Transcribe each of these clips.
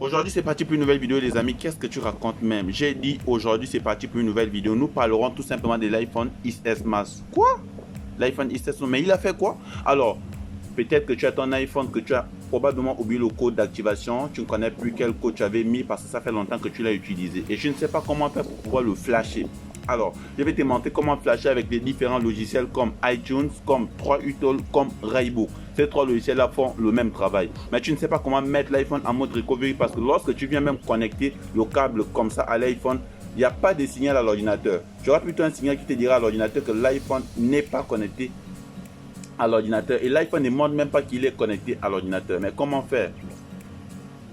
Aujourd'hui, c'est parti pour une nouvelle vidéo, les amis. Qu'est-ce que tu racontes même? J'ai dit aujourd'hui, c'est parti pour une nouvelle vidéo. Nous parlerons tout simplement de l'iPhone XS Max. Quoi? L'iPhone XS, mais il a fait quoi? Alors, peut-être que tu as ton iPhone, que tu as probablement oublié le code d'activation. Tu ne connais plus quel code tu avais mis parce que ça fait longtemps que tu l'as utilisé. Et je ne sais pas comment faire pour pouvoir le flasher. Alors, je vais te montrer comment flasher avec les différents logiciels comme iTunes, comme 3utol, comme Raybook. Ces trois logiciels-là font le même travail. Mais tu ne sais pas comment mettre l'iPhone en mode recovery parce que lorsque tu viens même connecter le câble comme ça à l'iPhone, il n'y a pas de signal à l'ordinateur. Tu auras plutôt un signal qui te dira à l'ordinateur que l'iPhone n'est pas connecté à l'ordinateur. Et l'iPhone ne montre même pas qu'il est connecté à l'ordinateur. Mais comment faire?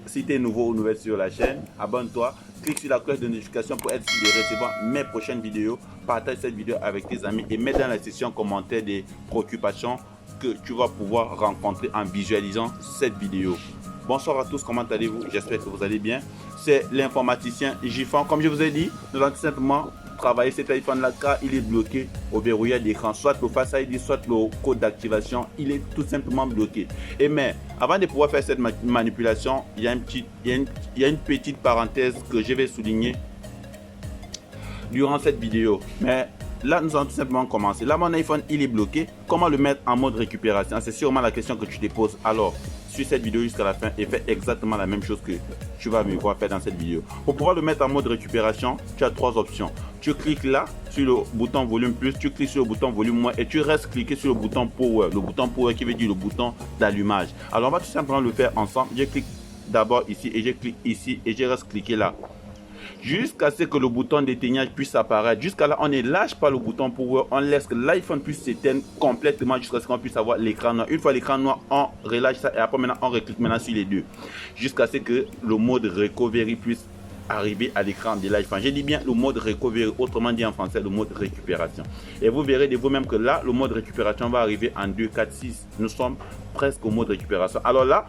Si tu es nouveau ou nouvelle sur la chaîne, abonne-toi, clique sur la cloche de notification pour être sûr de recevoir mes prochaines vidéos. Partage cette vidéo avec tes amis et mets dans la section commentaires des préoccupations que tu vas pouvoir rencontrer en visualisant cette vidéo. Bonsoir à tous, comment allez-vous? J'espère que vous allez bien. C'est l'informaticien Gifan. Comme je vous ai dit, nous allons tout simplement travailler cet iPhone là car il est bloqué au verrouillage d'écran, soit le Face ID, soit le code d'activation, il est tout simplement bloqué. Et mais avant de pouvoir faire cette manipulation, il y a une petite parenthèse que je vais souligner durant cette vidéo. Mais là, nous allons tout simplement commencer. Là, mon iPhone, il est bloqué. Comment le mettre en mode récupération? C'est sûrement la question que tu te poses. Alors, suis cette vidéo jusqu'à la fin et fais exactement la même chose que tu vas me voir faire dans cette vidéo. Pour pouvoir le mettre en mode récupération, tu as trois options. Tu cliques là sur le bouton volume plus, tu cliques sur le bouton volume moins et tu restes cliqué sur le bouton power. Le bouton power qui veut dire le bouton d'allumage. Alors, on va tout simplement le faire ensemble. Je clique d'abord ici et je clique ici et je reste cliqué là. Jusqu'à ce que le bouton d'éteignage puisse apparaître. Jusqu'à là, on ne lâche pas le bouton power. On laisse que l'iPhone puisse s'éteindre complètement jusqu'à ce qu'on puisse avoir l'écran noir. Une fois l'écran noir, on relâche ça et après maintenant, on reclique maintenant sur les deux. Jusqu'à ce que le mode recovery puisse arriver à l'écran de l'iPhone. J'ai dit bien le mode recovery, autrement dit en français, le mode récupération. Et vous verrez de vous-même que là, le mode récupération va arriver en 2, 4, 6. Nous sommes presque au mode récupération. Alors là,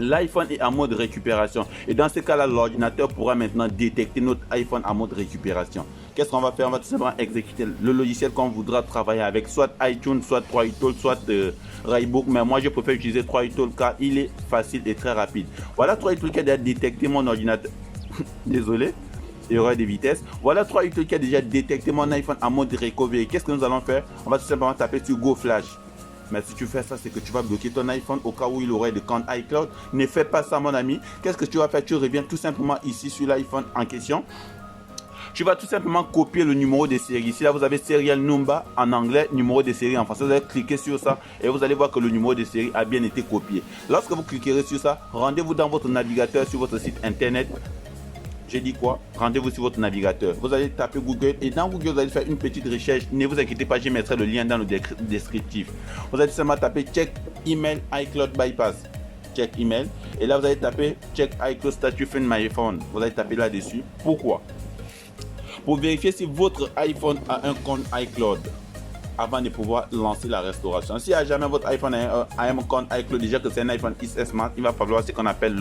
l'iPhone est en mode récupération et dans ce cas-là, l'ordinateur pourra maintenant détecter notre iPhone en mode récupération. Qu'est-ce qu'on va faire? On va tout simplement exécuter le logiciel qu'on voudra travailler avec, soit iTunes, soit 3utol, soit Raybook. Mais moi, je préfère utiliser 3utol car il est facile et très rapide. Voilà 3utol qui a déjà détecté mon ordinateur. Désolé, erreur de vitesse. Voilà 3utol qui a déjà détecté mon iPhone en mode recovery. Qu'est-ce que nous allons faire? On va tout simplement taper sur Go Flash. Mais si tu fais ça, c'est que tu vas bloquer ton iPhone au cas où il aurait de compte iCloud. Ne fais pas ça, mon ami. Qu'est-ce que tu vas faire? Tu reviens tout simplement ici sur l'iPhone en question. Tu vas tout simplement copier le numéro de série. Ici, là, vous avez serial number en anglais, numéro de série en français. Vous allez cliquer sur ça et vous allez voir que le numéro de série a bien été copié. Lorsque vous cliquerez sur ça, rendez-vous dans votre navigateur sur votre site internet. J'ai dit quoi? Rendez-vous sur votre navigateur. Vous allez taper Google et dans Google, vous allez faire une petite recherche. Ne vous inquiétez pas, je mettrai le lien dans le descriptif. Vous allez seulement taper Check Email iCloud Bypass. Check Email. Et là, vous allez taper Check iCloud Status Find My Phone. Vous allez taper là-dessus. Pourquoi? Pour vérifier si votre iPhone a un compte iCloud avant de pouvoir lancer la restauration. Si à jamais votre iPhone a un compte iCloud, déjà que c'est un iPhone XS Max, il va falloir ce qu'on appelle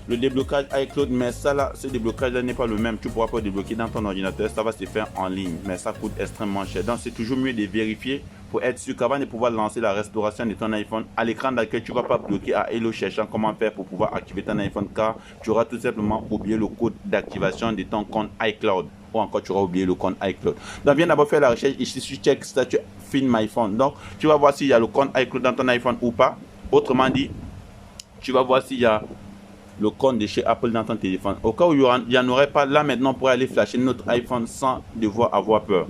le déblocage iCloud, mais ça là, ce déblocage là n'est pas le même. Tu ne pourras pas débloquer dans ton ordinateur, ça va se faire en ligne, mais ça coûte extrêmement cher. Donc c'est toujours mieux de vérifier pour être sûr qu'avant de pouvoir lancer la restauration de ton iPhone, à l'écran d'accueil, tu ne vas pas bloquer à hello cherchant comment faire pour pouvoir activer ton iPhone car tu auras tout simplement oublié le code d'activation de ton compte iCloud ou encore tu auras oublié le compte iCloud. Donc viens d'abord faire la recherche ici sur Check Status Find My Phone. Donc tu vas voir s'il y a le compte iCloud dans ton iPhone ou pas. Autrement dit, tu vas voir s'il y a le compte de chez Apple dans ton téléphone. Au cas où il n'y en aurait pas, là maintenant on pourrait aller flasher notre iPhone sans devoir avoir peur.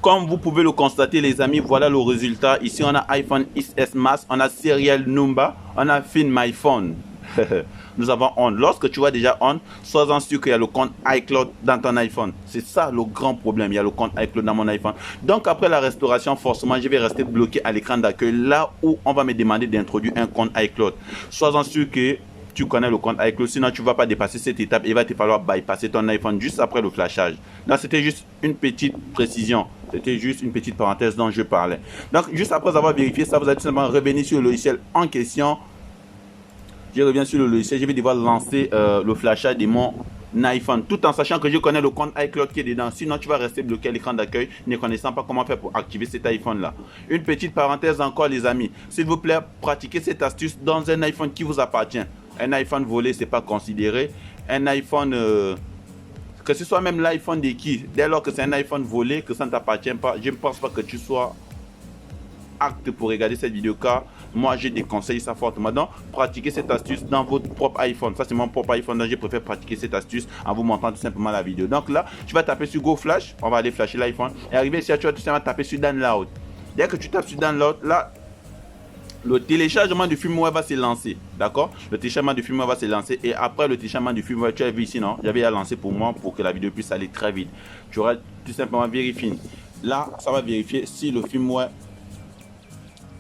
Comme vous pouvez le constater les amis, voilà le résultat. Ici on a iPhone XS Max, on a serial number, on a Find My Phone. Nous avons on. Lorsque tu vois déjà on, sois-en sûr qu'il y a le compte iCloud dans ton iPhone. C'est ça le grand problème, il y a le compte iCloud dans mon iPhone. Donc après la restauration, forcément je vais rester bloqué à l'écran d'accueil là où on va me demander d'introduire un compte iCloud. Sois-en sûr que tu connais le compte iCloud, sinon tu ne vas pas dépasser cette étape. Il va te falloir bypasser ton iPhone juste après le flashage. Donc c'était juste une petite précision. C'était juste une petite parenthèse dont je parlais. Donc juste après avoir vérifié ça, vous allez tout simplement revenir sur le logiciel en question. Je reviens sur le logiciel, je vais devoir lancer le flashage de mon iPhone, tout en sachant que je connais le compte iCloud qui est dedans. Sinon, tu vas rester bloqué à l'écran d'accueil, ne connaissant pas comment faire pour activer cet iPhone-là. Une petite parenthèse encore, les amis. S'il vous plaît, pratiquez cette astuce dans un iPhone qui vous appartient. Un iPhone volé, c'est pas considéré. Un iPhone... que ce soit même l'iPhone de qui, dès lors que c'est un iPhone volé, que ça ne t'appartient pas, je ne pense pas que tu sois apte pour regarder cette vidéo, car moi je déconseille ça fortement. Donc pratiquez cette astuce dans votre propre iPhone. Ça c'est mon propre iPhone, donc je préfère pratiquer cette astuce en vous montrant tout simplement la vidéo. Donc là tu vas taper sur Go Flash, on va aller flasher l'iPhone, et arriver ici tu vas tout simplement taper sur Download. Dès que tu tapes sur Download, là le téléchargement du firmware va se lancer, d'accord? Le téléchargement du firmware va se lancer, et après le téléchargement du firmware, tu as vu ici, non? J'avais à lancer pour moi pour que la vidéo puisse aller très vite. Tu auras tout simplement vérifié. Là, ça va vérifier si le firmware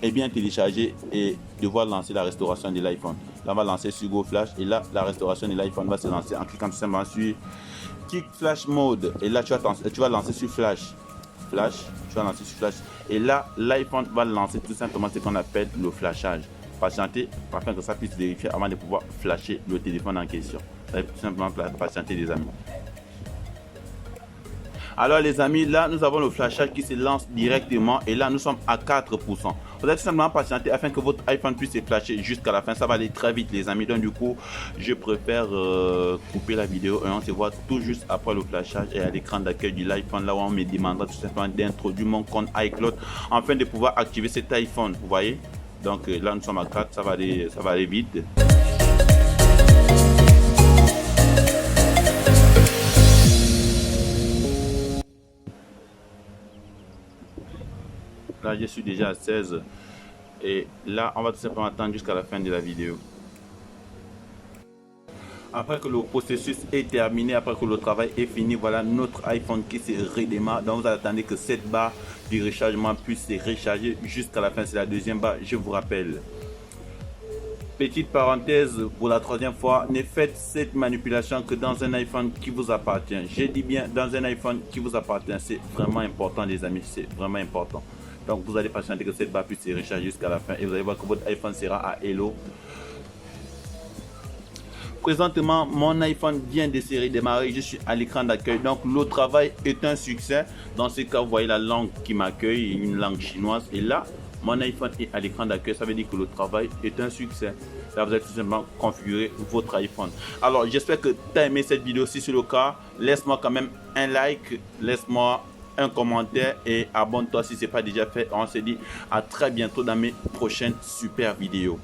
est bien téléchargé et devoir lancer la restauration de l'iPhone. Là, on va lancer sur Go Flash, et là, la restauration de l'iPhone va se lancer en cliquant tout simplement sur Kick Flash Mode. Et là, tu vas lancer sur Flash. Tu vas lancer sur Flash, et là l'iPhone va lancer tout simplement ce qu'on appelle le flashage. Patientez afin que ça puisse vérifier avant de pouvoir flasher le téléphone en question. Tout simplement patienter, les amis. Alors les amis, là nous avons le flashage qui se lance directement, et là nous sommes à 4%. Vous allez tout simplement patienter afin que votre iPhone puisse se flasher jusqu'à la fin. Ça va aller très vite, les amis. Donc du coup, je préfère couper la vidéo et on se voit tout juste après le flashage et à l'écran d'accueil de l'iPhone, là où on me demandera tout simplement d'introduire mon compte iCloud afin de pouvoir activer cet iPhone. Vous voyez? Donc là nous sommes à 4, ça va aller vite. Là je suis déjà à 16, et là on va tout simplement attendre jusqu'à la fin de la vidéo. Après que le processus est terminé, après que le travail est fini, voilà notre iPhone qui se redémarre. Donc vous attendez que cette barre du rechargement puisse se recharger jusqu'à la fin. C'est la deuxième barre, je vous rappelle. Petite parenthèse pour la troisième fois, ne faites cette manipulation que dans un iPhone qui vous appartient. Je dis bien dans un iPhone qui vous appartient. C'est vraiment important, les amis, c'est vraiment important. Donc vous allez patienter que cette barre puisse se recharger jusqu'à la fin, et vous allez voir que votre iPhone sera à hello. Présentement, mon iPhone vient de se redémarrer, je suis à l'écran d'accueil, donc le travail est un succès. Dans ce cas, vous voyez la langue qui m'accueille, une langue chinoise, et là, mon iPhone est à l'écran d'accueil, ça veut dire que le travail est un succès. Là, vous allez tout simplement configurer votre iPhone. Alors, j'espère que tu as aimé cette vidéo. Si c'est le cas, laisse-moi quand même un like, laisse-moi un commentaire et abonne-toi si ce n'est pas déjà fait. On se dit à très bientôt dans mes prochaines super vidéos.